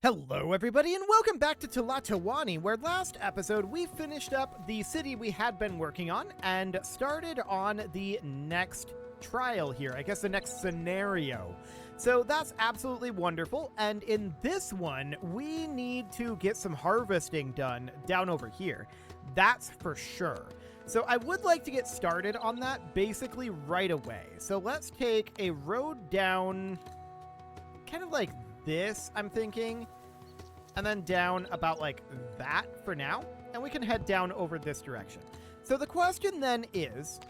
Hello everybody and welcome back to Tlatoani, where last episode we finished up the city we had been working on and started on the next trial here, I guess the next scenario. So that's absolutely wonderful, and in this one we need to get some harvesting done down over here. That's for sure. So I would like to get started on that basically right away. So let's take a road down kind of like this, I'm thinking, and then down about like that for now, and we can head down over this direction. So the question then is,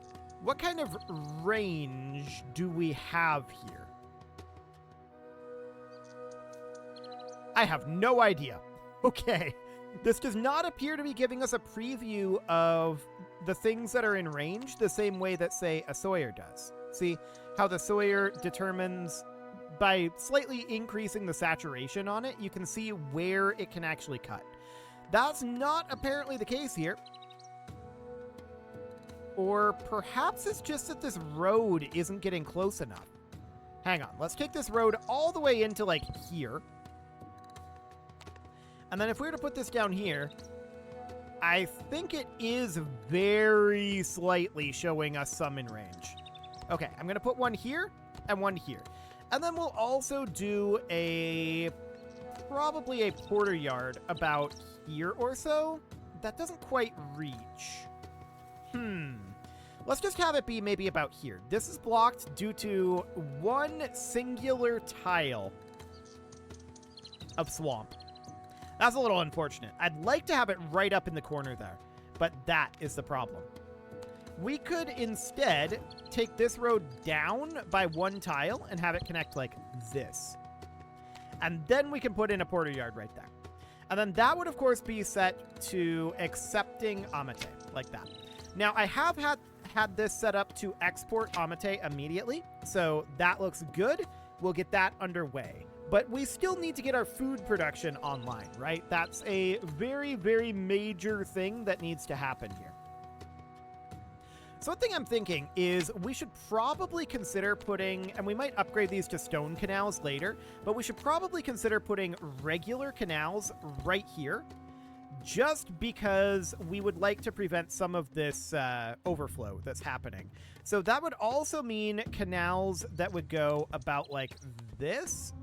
what kind of range do we have here? I have no idea. Okay, this does not appear to be giving us a preview of the things that are in range the same way that, say, a Sawyer does. See how the Sawyer determines, by slightly increasing the saturation on it, you can see where it can actually cut. That's not apparently the case here. Or perhaps it's just that this road isn't getting close enough. Hang on, let's take this road all the way into like here. And then if we were to put this down here, I think it is very slightly showing us some in range. Okay, I'm going to put one here and one here. And then we'll also do probably a porter yard about here or so. That doesn't quite reach. Let's just have it be maybe about here. This is blocked due to one singular tile of swamp. That's a little unfortunate. I'd like to have it right up in the corner there, but that is the problem. We could instead take this road down by one tile and have it connect like this. And then we can put in a porter yard right there. And then that would, of course, be set to accepting Amate, like that. Now, I have had this set up to export Amate immediately, so that looks good. We'll get that underway. But we still need to get our food production online, right? That's a very, very major thing that needs to happen here. So one thing I'm thinking is we should probably consider putting, and we might upgrade these to stone canals later, but we should probably consider putting regular canals right here, just because we would like to prevent some of this overflow that's happening. So that would also mean canals that would go about like this.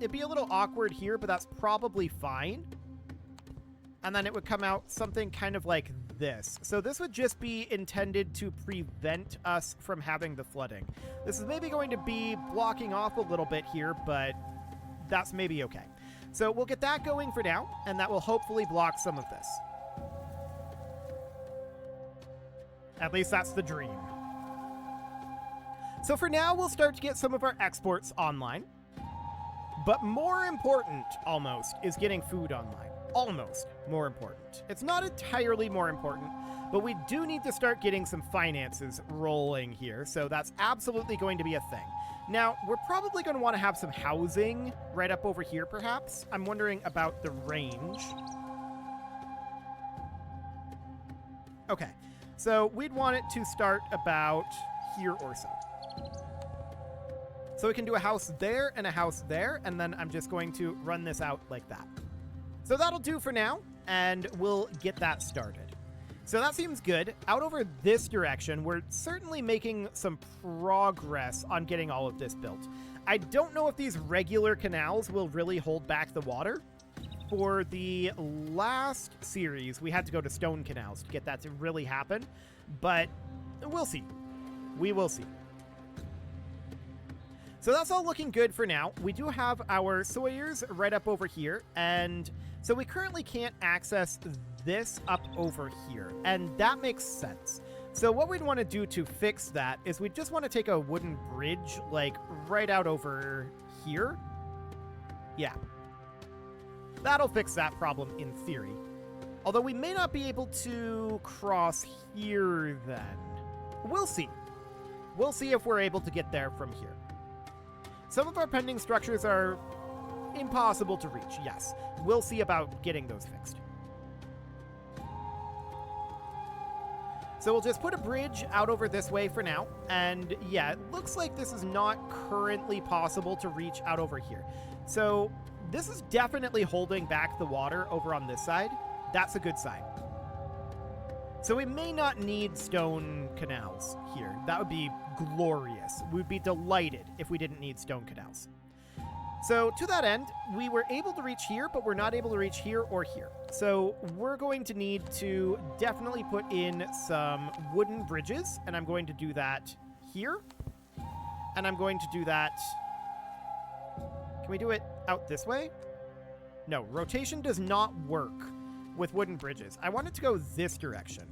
It'd be a little awkward here, but that's probably fine. And then it would come out something kind of like this. So this would just be intended to prevent us from having the flooding. This is maybe going to be blocking off a little bit here, but that's maybe okay. So we'll get that going for now, and that will hopefully block some of this. At least that's the dream. So for now, we'll start to get some of our exports online. But more important, almost, is getting food online. Almost more important. It's not entirely more important, but we do need to start getting some finances rolling here, so that's absolutely going to be a thing. Now, we're probably going to want to have some housing right up over here, perhaps. I'm wondering about the range. Okay, so we'd want it to start about here or so. So we can do a house there and a house there, and then I'm just going to run this out like that. So that'll do for now, and we'll get that started. So that seems good. Out over this direction, we're certainly making some progress on getting all of this built. I don't know if these regular canals will really hold back the water. For the last series, we had to go to stone canals to get that to really happen, but we'll see. We will see. So that's all looking good for now. We do have our Sawyers right up over here, and so we currently can't access this up over here, and that makes sense. So what we'd want to do to fix that is we just want to take a wooden bridge, like, right out over here. Yeah. That'll fix that problem in theory. Although we may not be able to cross here then. We'll see. We'll see if we're able to get there from here. Some of our pending structures are impossible to reach, yes. We'll see about getting those fixed. So we'll just put a bridge out over this way for now. And yeah, it looks like this is not currently possible to reach out over here. So this is definitely holding back the water over on this side. That's a good sign. So we may not need stone canals here. That would be glorious. We'd be delighted if we didn't need stone canals. So to that end, we were able to reach here, but we're not able to reach here or here. So we're going to need to definitely put in some wooden bridges, and I'm going to do that here. And I'm going to do that... Can we do it out this way? No, rotation does not work with wooden bridges. I want it to go this direction.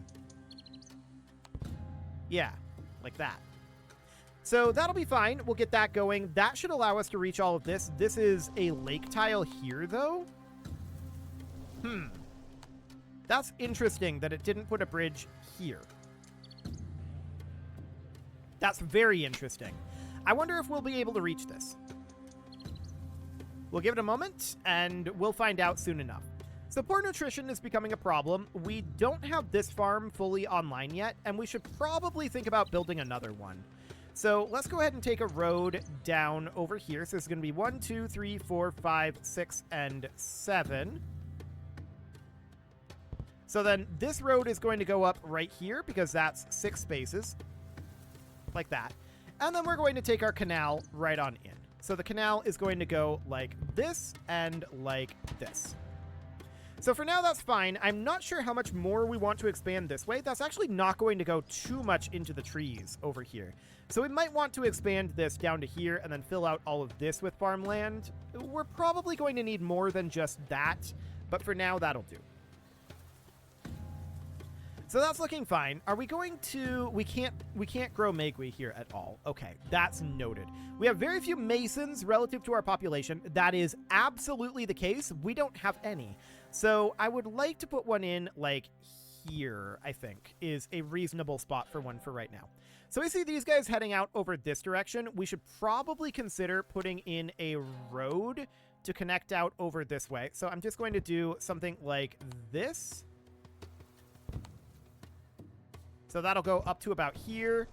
Yeah, like that. So that'll be fine. We'll get that going. That should allow us to reach all of this. This is a lake tile here, though. That's interesting that it didn't put a bridge here. That's very interesting. I wonder if we'll be able to reach this. We'll give it a moment, and we'll find out soon enough. So poor nutrition is becoming a problem. We don't have this farm fully online yet, and we should probably think about building another one. So let's go ahead and take a road down over here. So this is going to be 1, 2, 3, 4, 5, 6, and 7. So then this road is going to go up right here because that's 6 spaces. Like that. And then we're going to take our canal right on in. So the canal is going to go like this and like this. So for now, that's fine. I'm not sure how much more we want to expand this way. That's actually not going to go too much into the trees over here. So we might want to expand this down to here and then fill out all of this with farmland. We're probably going to need more than just that, but for now, that'll do. So that's looking fine. Are we going to... We can't grow Megwii here at all. Okay, that's noted. We have very few masons relative to our population. That is absolutely the case. We don't have any. So I would like to put one in, like, here, I think, is a reasonable spot for one for right now. So we see these guys heading out over this direction. We should probably consider putting in a road to connect out over this way. So I'm just going to do something like this. So that'll go up to about here,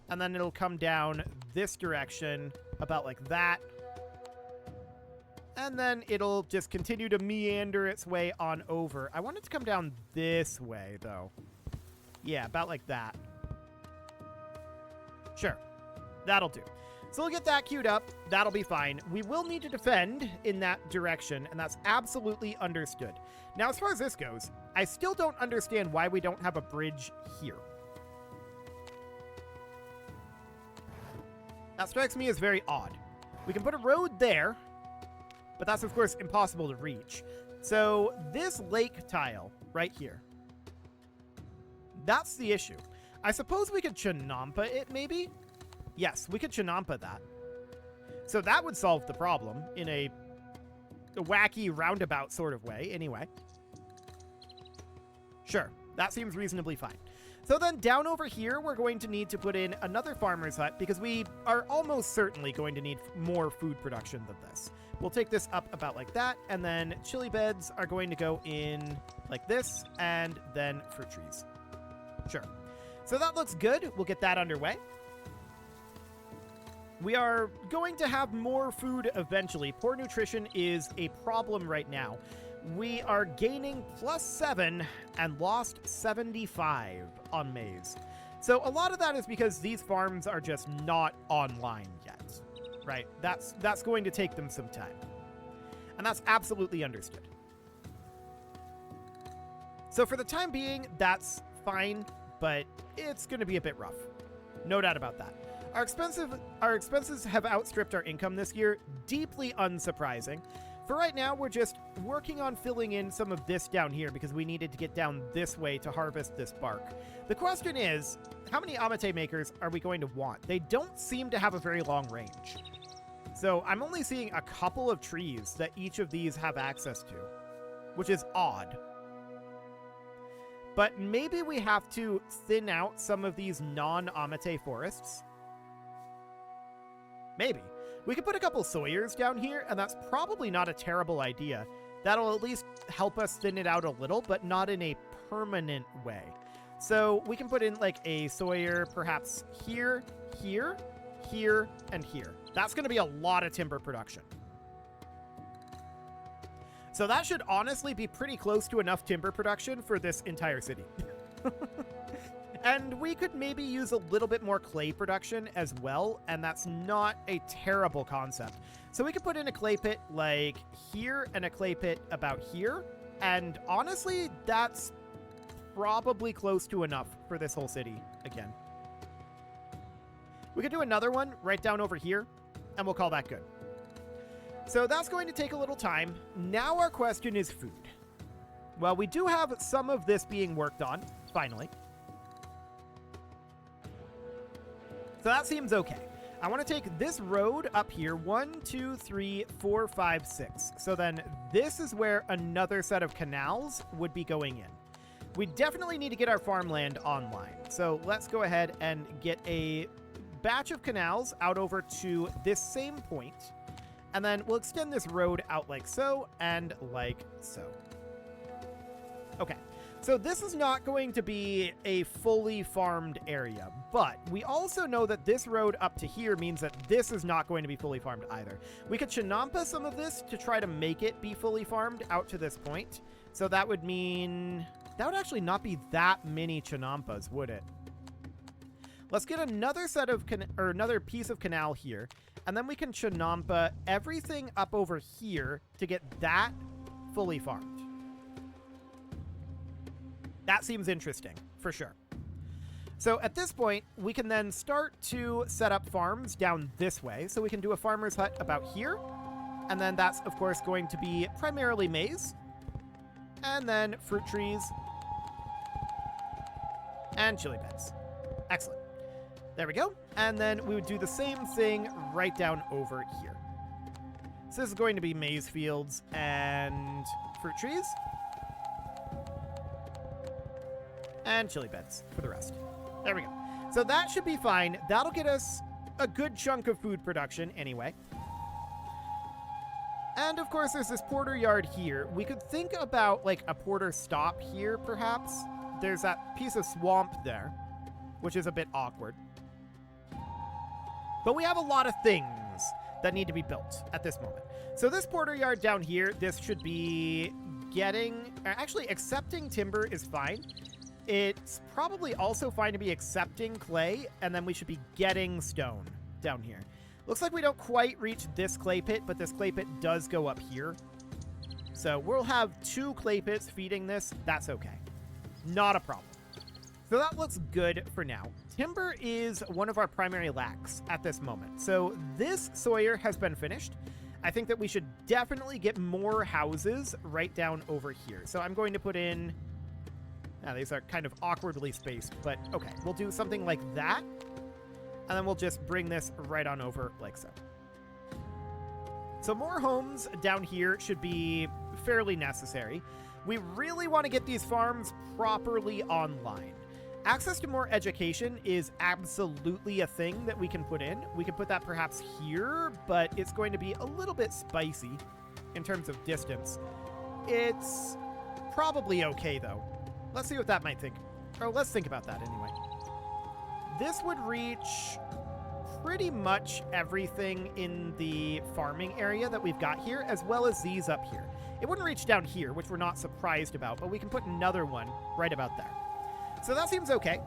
and then it'll come down this direction about like that. And then it'll just continue to meander its way on over. I want it to come down this way, though. Yeah, about like that. Sure. That'll do. So we'll get that queued up. That'll be fine. We will need to defend in that direction, and that's absolutely understood. Now, as far as this goes, I still don't understand why we don't have a bridge here. That strikes me as very odd. We can put a road there, but that's, of course, impossible to reach. So this lake tile right here, that's the issue. I suppose we could Chinampa it, maybe? Yes, we could Chinampa that. So that would solve the problem in a wacky roundabout sort of way, anyway. Sure, that seems reasonably fine. So then down over here, we're going to need to put in another farmer's hut because we are almost certainly going to need more food production than this. We'll take this up about like that, and then chili beds are going to go in like this, and then fruit trees. Sure. So that looks good. We'll get that underway. We are going to have more food eventually. Poor nutrition is a problem right now. We are gaining +7 and lost 75 on maize. So a lot of that is because these farms are just not online yet, right? That's going to take them some time. And that's absolutely understood. So for the time being, that's fine, but it's going to be a bit rough. No doubt about that. Our expenses have outstripped our income this year. Deeply unsurprising. For right now, we're just working on filling in some of this down here because we needed to get down this way to harvest this bark. The question is, how many Amate makers are we going to want? They don't seem to have a very long range. So I'm only seeing a couple of trees that each of these have access to, which is odd. But maybe we have to thin out some of these non-Amate forests. Maybe. We could put a couple Sawyers down here, and that's probably not a terrible idea. That'll at least help us thin it out a little, but not in a permanent way. So we can put in like a Sawyer perhaps here, here, here, and here. That's going to be a lot of timber production. So that should honestly be pretty close to enough timber production for this entire city. And we could maybe use a little bit more clay production as well, and that's not a terrible concept. So we could put in a clay pit like here and a clay pit about here, and honestly, that's probably close to enough for this whole city again. We could do another one right down over here, and we'll call that good. So that's going to take a little time. Now our question is food. Well, we do have some of this being worked on, finally. So that seems okay. I want to take this road up here. 1, 2, 3, 4, 5, 6. So then this is where another set of canals would be going in. We definitely need to get our farmland online. So let's go ahead and get a batch of canals out over to this same point. And then we'll extend this road out like so and like so. Okay. So this is not going to be a fully farmed area, but we also know that this road up to here means that this is not going to be fully farmed either. We could chinampa some of this to try to make it be fully farmed out to this point. So that would mean that would actually not be that many chinampas, would it? Let's get another set of another piece of canal here, and then we can chinampa everything up over here to get that fully farmed. That seems interesting, for sure. So at this point, we can then start to set up farms down this way. So we can do a farmer's hut about here. And then that's, of course, going to be primarily maize. And then fruit trees. And chili beds. Excellent. There we go. And then we would do the same thing right down over here. So this is going to be maize fields and fruit trees. And chili beds for the rest. There we go. So that should be fine. That'll get us a good chunk of food production anyway. And of course, there's this porter yard here. We could think about like a porter stop here, perhaps. There's that piece of swamp there, which is a bit awkward. But we have a lot of things that need to be built at this moment. So this porter yard down here, this should be actually accepting timber is fine. It's probably also fine to be accepting clay, and then we should be getting stone down here. Looks like we don't quite reach this clay pit, but this clay pit does go up here. So we'll have 2 clay pits feeding this. That's okay. Not a problem. So that looks good for now. Timber is one of our primary lacks at this moment. So this Sawyer has been finished. I think that we should definitely get more houses right down over here. So I'm going to put in... Now, these are kind of awkwardly spaced, but okay. We'll do something like that, and then we'll just bring this right on over like so. So more homes down here should be fairly necessary. We really want to get these farms properly online. Access to more education is absolutely a thing that we can put in. We can put that perhaps here, but it's going to be a little bit spicy in terms of distance. It's probably okay, though. Let's see what that might think. Or let's think about that anyway. This would reach pretty much everything in the farming area that we've got here, as well as these up here. It wouldn't reach down here, which we're not surprised about, but we can put another one right about there. So that seems okay.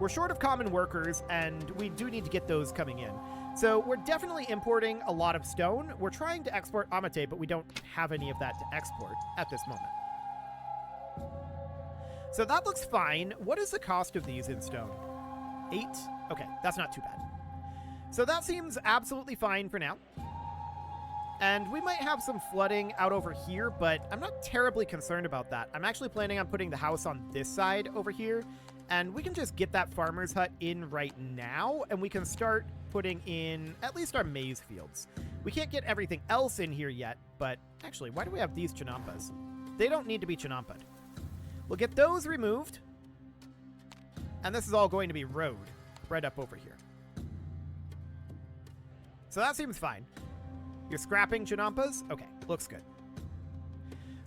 We're short of common workers, and we do need to get those coming in. So we're definitely importing a lot of stone. We're trying to export amate, but we don't have any of that to export at this moment. So that looks fine. What is the cost of these in stone? 8? Okay, that's not too bad. So that seems absolutely fine for now. And we might have some flooding out over here, but I'm not terribly concerned about that. I'm actually planning on putting the house on this side over here, and we can just get that farmer's hut in right now, and we can start putting in at least our maize fields. We can't get everything else in here yet, but actually, why do we have these chinampas? They don't need to be chinampa'd. We'll get those removed, and this is all going to be road right up over here. So that seems fine. You're scrapping chinampas? Okay, looks good.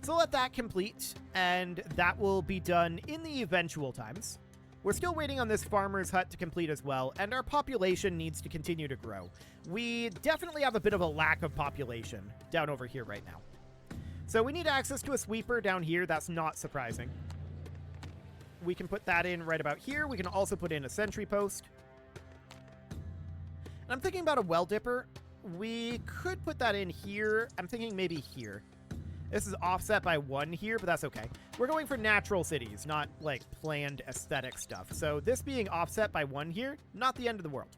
So let that complete, and that will be done in the eventual times. We're still waiting on this farmer's hut to complete as well, and our population needs to continue to grow. We definitely have a bit of a lack of population down over here right now. So we need access to a sweeper down here. That's not surprising. We can put that in right about here. We can also put in a sentry post. And I'm thinking about a well dipper. We could put that in here. I'm thinking maybe here. This is offset by 1 here, but that's okay. We're going for natural cities, not like planned aesthetic stuff. So this being offset by 1 here, not the end of the world.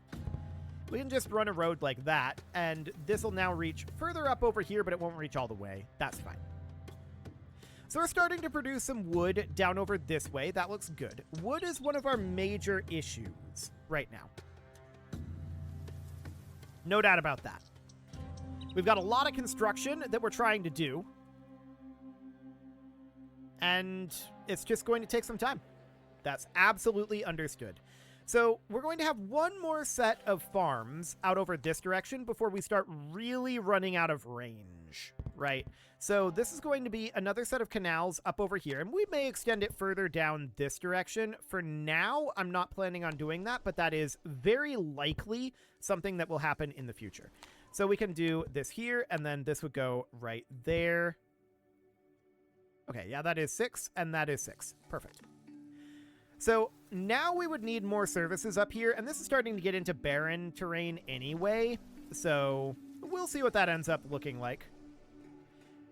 We can just run a road like that, and this will now reach further up over here, but it won't reach all the way. That's fine. So we're starting to produce some wood down over this way. That looks good. Wood is one of our major issues right now. No doubt about that. We've got a lot of construction that we're trying to do, and it's just going to take some time. That's absolutely understood. So we're going to have one more set of farms out over this direction before we start really running out of range, right? So this is going to be another set of canals up over here, and we may extend it further down this direction. For now, I'm not planning on doing that, but that is very likely something that will happen in the future. So we can do this here, and then this would go right there. Okay, yeah, that is 6, and that is 6. Perfect. So now we would need more services up here, and this is starting to get into barren terrain anyway, so we'll see what that ends up looking like.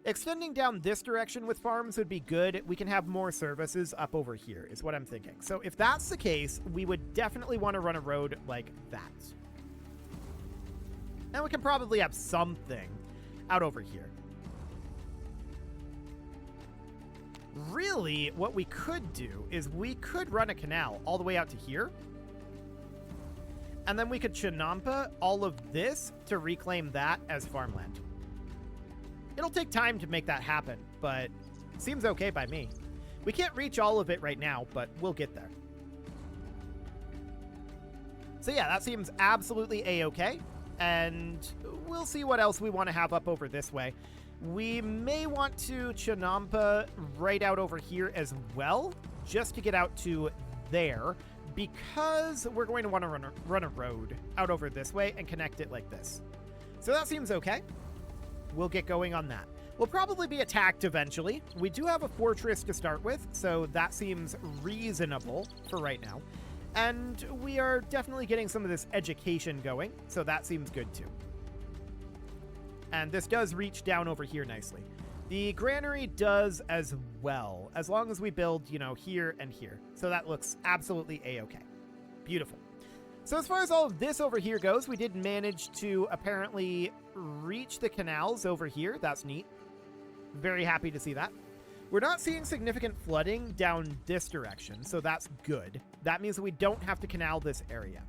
Extending down this direction with farms would be good. We can have more services up over here, is what I'm thinking. So if that's the case, we would definitely want to run a road like that. And we can probably have something out over here. Really, what we could do is we could run a canal all the way out to here. And then we could chinampa all of this to reclaim that as farmland. It'll take time to make that happen, but seems okay by me. We can't reach all of it right now, but we'll get there. So yeah, that seems absolutely a-okay. And we'll see what else we want to have up over this way. We may want to chinampa right out over here as well, just to get out to there, because we're going to want to run a road out over this way and connect it like this. So that seems okay. We'll get going on that. We'll probably be attacked eventually. We do have a fortress to start with, so that seems reasonable for right now. And we are definitely getting some of this education going, so that seems good too. And this does reach down over here nicely. The granary does as well, as long as we build, you know, here and here. So that looks absolutely a-okay. Beautiful. So as far as all of this over here goes, we did manage to apparently reach the canals over here. That's neat. Very happy to see that. We're not seeing significant flooding down this direction, so that's good. That means that we don't have to canal this area.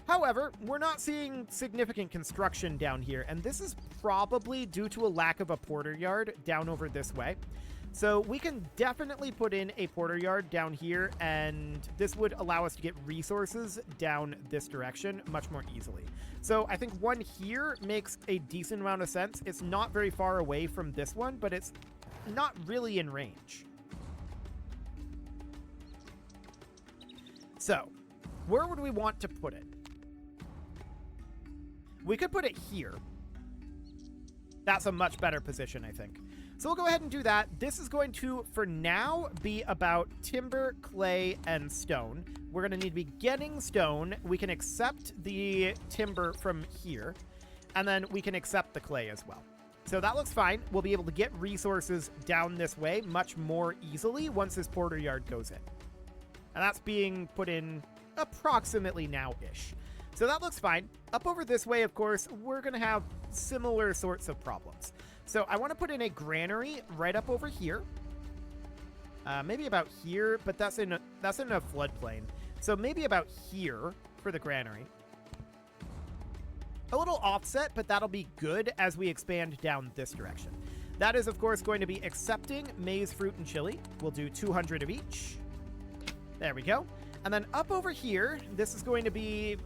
However, we're not seeing significant construction down here, and this is probably due to a lack of a porter yard down over this way. So we can definitely put in a porter yard down here, and this would allow us to get resources down this direction much more easily. So I think one here makes a decent amount of sense. It's not very far away from this one, but it's not really in range. So where would we want to put it? We could put it here. That's a much better position, I think. So we'll go ahead and do that. This is going to, for now, be about timber, clay, and stone. We're going to need to be getting stone. We can accept the timber from here, and then we can accept the clay as well. So that looks fine. We'll be able to get resources down this way much more easily once this porter yard goes in. And that's being put in approximately now-ish. So that looks fine. Up over this way, of course, we're going to have similar sorts of problems. So I want to put in a granary right up over here. Maybe about here, but that's in a floodplain. So maybe about here for the granary. A little offset, but that'll be good as we expand down this direction. That is, of course, going to be accepting maize, fruit, and chili. We'll do 200 of each. There we go. And then up over here, this is going to be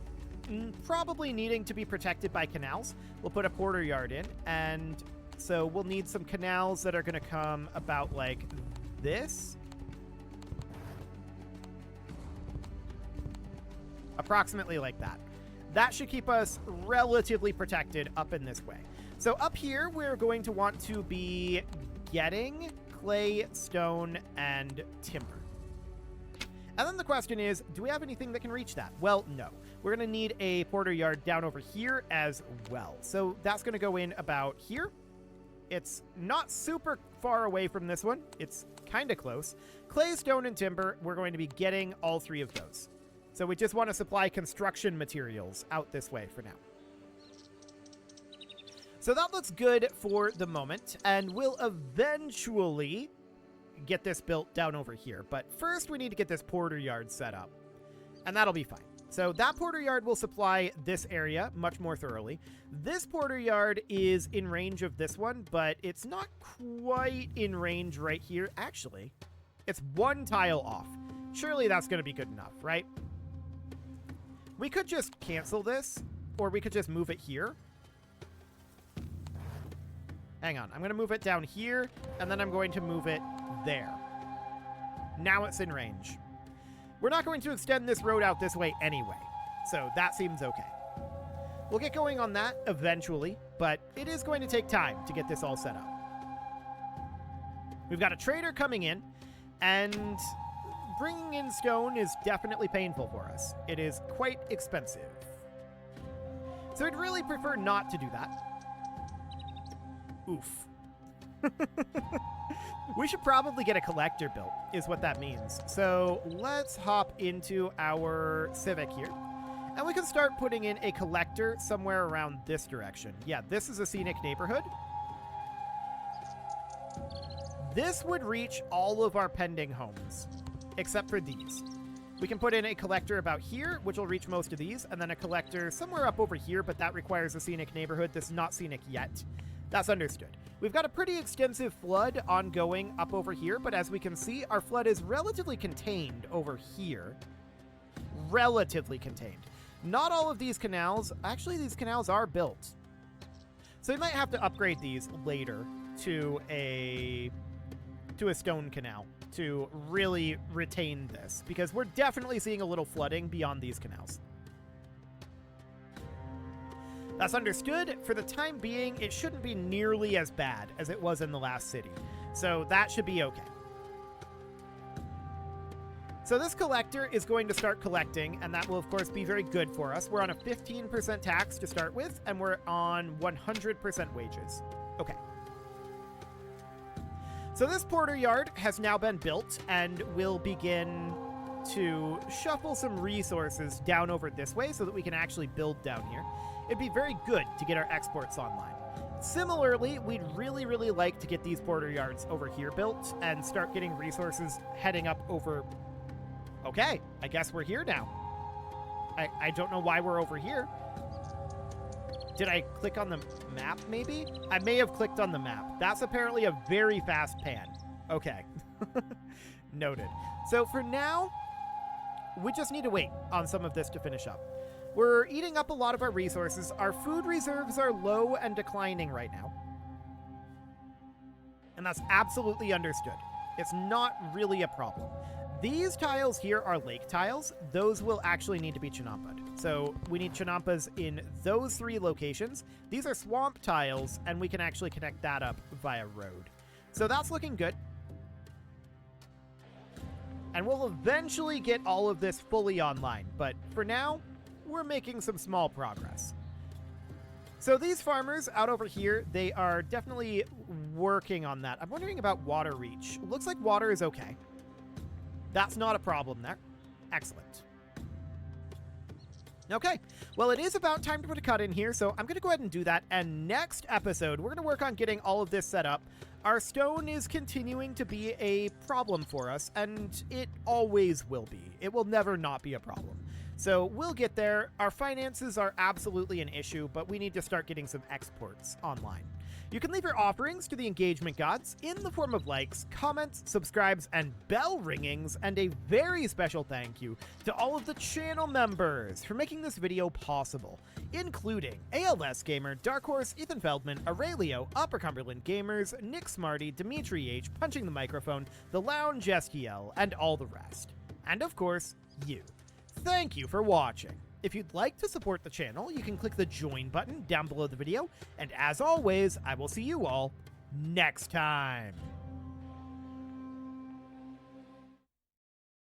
probably needing to be protected by canals. We'll put a porter yard in, and so we'll need some canals that are going to come about like this. Approximately like that. That should keep us relatively protected up in this way. So up here, we're going to want to be getting clay, stone, and timber. And then the question is, do we have anything that can reach that? Well, no. We're going to need a porter yard down over here as well. So that's going to go in about here. It's not super far away from this one. It's kind of close. Clay, stone, and timber, we're going to be getting all 3 of those. So we just want to supply construction materials out this way for now. So that looks good for the moment, and we'll eventually get this built down over here. But first, we need to get this porter yard set up, and that'll be fine. So that porter yard will supply this area much more thoroughly. This porter yard is in range of this one, but it's not quite in range right here. Actually, it's 1 tile off. Surely that's going to be good enough, right? We could just cancel this, or we could just move it here. Hang on, I'm going to move it down here, and then I'm going to move it there. Now it's in range. We're not going to extend this road out this way anyway, so that seems okay. We'll get going on that eventually, but it is going to take time to get this all set up. We've got a trader coming in, and bringing in stone is definitely painful for us. It is quite expensive. So I'd really prefer not to do that. Oof. We should probably get a collector built, is what that means. So let's hop into our Civic here. And we can start putting in a collector somewhere around this direction. Yeah, this is a scenic neighborhood. This would reach all of our pending homes, except for these. We can put in a collector about here, which will reach most of these, and then a collector somewhere up over here, but that requires a scenic neighborhood that's not scenic yet. That's understood. We've got a pretty extensive flood ongoing up over here, but as we can see, our flood is relatively contained over here. Relatively contained. Not all of these canals, actually these canals are built. So we might have to upgrade these later to a stone canal to really retain this, because we're definitely seeing a little flooding beyond these canals. That's understood. For the time being, it shouldn't be nearly as bad as it was in the last city. So that should be okay. So this collector is going to start collecting, and that will, of course, be very good for us. We're on a 15% tax to start with, and we're on 100% wages. Okay. So this porter yard has now been built, and we'll begin to shuffle some resources down over this way so that we can actually build down here. It'd be very good to get our exports online. Similarly, we'd really, really like to get these porter yards over here built and start getting resources heading up over... Okay, I guess we're here now. I don't know why we're over here. Did I click on the map, maybe? I may have clicked on the map. That's apparently a very fast pan. Okay. Noted. So for now, we just need to wait on some of this to finish up. We're eating up a lot of our resources. Our food reserves are low and declining right now. And that's absolutely understood. It's not really a problem. These tiles here are lake tiles. Those will actually need to be chinampa'd. So we need chinampas in those 3 locations. These are swamp tiles, and we can actually connect that up via road. So that's looking good. And we'll eventually get all of this fully online. But for now, we're making some small progress. So these farmers out over here, they are definitely working on that. I'm wondering about water reach. Looks like water is okay. That's not a problem there. Excellent. Okay, well, it is about time to put a cut in here, so I'm going to go ahead and do that. And next episode, we're going to work on getting all of this set up. Our stone is continuing to be a problem for us, and it always will be. It will never not be a problem. So we'll get there. Our finances are absolutely an issue, but we need to start getting some exports online. You can leave your offerings to the engagement gods in the form of likes, comments, subscribes, and bell ringings, and a very special thank you to all of the channel members for making this video possible, including ALS Gamer, Dark Horse, Ethan Feldman, Aurelio, Upper Cumberland Gamers, Nick Smarty, Dimitri H, Punching the Microphone, The Lounge STL, and all the rest. And of course, you. Thank you for watching. If you'd like to support the channel, you can click the join button down below the video, and as always, I will see you all next time.